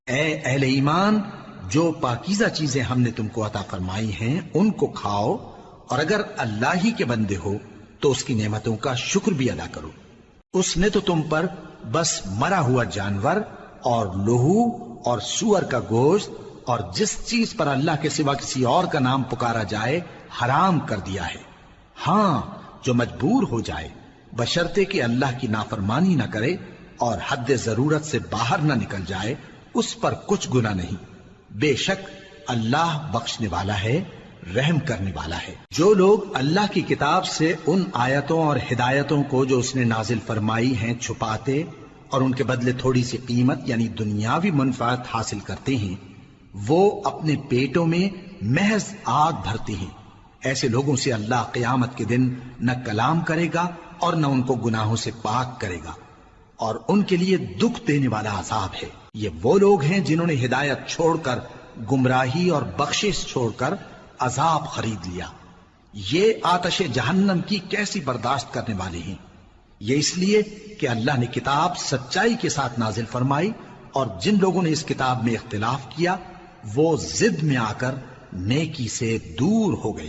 اے اہل ایمان، جو پاکیزہ چیزیں ہم نے تم کو عطا فرمائی ہیں ان کو کھاؤ، اور اگر اللہ ہی کے بندے ہو تو اس کی نعمتوں کا شکر بھی ادا کرو۔ اس نے تو تم پر بس مرا ہوا جانور اور لہو اور سور کا گوشت اور جس چیز پر اللہ کے سوا کسی اور کا نام پکارا جائے حرام کر دیا ہے۔ ہاں، جو مجبور ہو جائے بشرطے کہ اللہ کی نافرمانی نہ کرے اور حد ضرورت سے باہر نہ نکل جائے، اس پر کچھ گناہ نہیں۔ بے شک اللہ بخشنے والا ہے، رحم کرنے والا ہے۔ جو لوگ اللہ کی کتاب سے ان آیتوں اور ہدایتوں کو جو اس نے نازل فرمائی ہیں چھپاتے اور ان کے بدلے تھوڑی سی قیمت یعنی دنیاوی منفعت حاصل کرتے ہیں، وہ اپنے پیٹوں میں محض آگ بھرتے ہیں۔ ایسے لوگوں سے اللہ قیامت کے دن نہ کلام کرے گا اور نہ ان کو گناہوں سے پاک کرے گا، اور ان کے لیے دکھ دینے والا عذاب ہے۔ یہ وہ لوگ ہیں جنہوں نے ہدایت چھوڑ کر گمراہی اور بخشش چھوڑ کر عذاب خرید لیا۔ یہ آتش جہنم کی کیسی برداشت کرنے والے ہیں۔ یہ اس لیے کہ اللہ نے کتاب سچائی کے ساتھ نازل فرمائی، اور جن لوگوں نے اس کتاب میں اختلاف کیا وہ ضد میں آ کر نیکی سے دور ہو گئے۔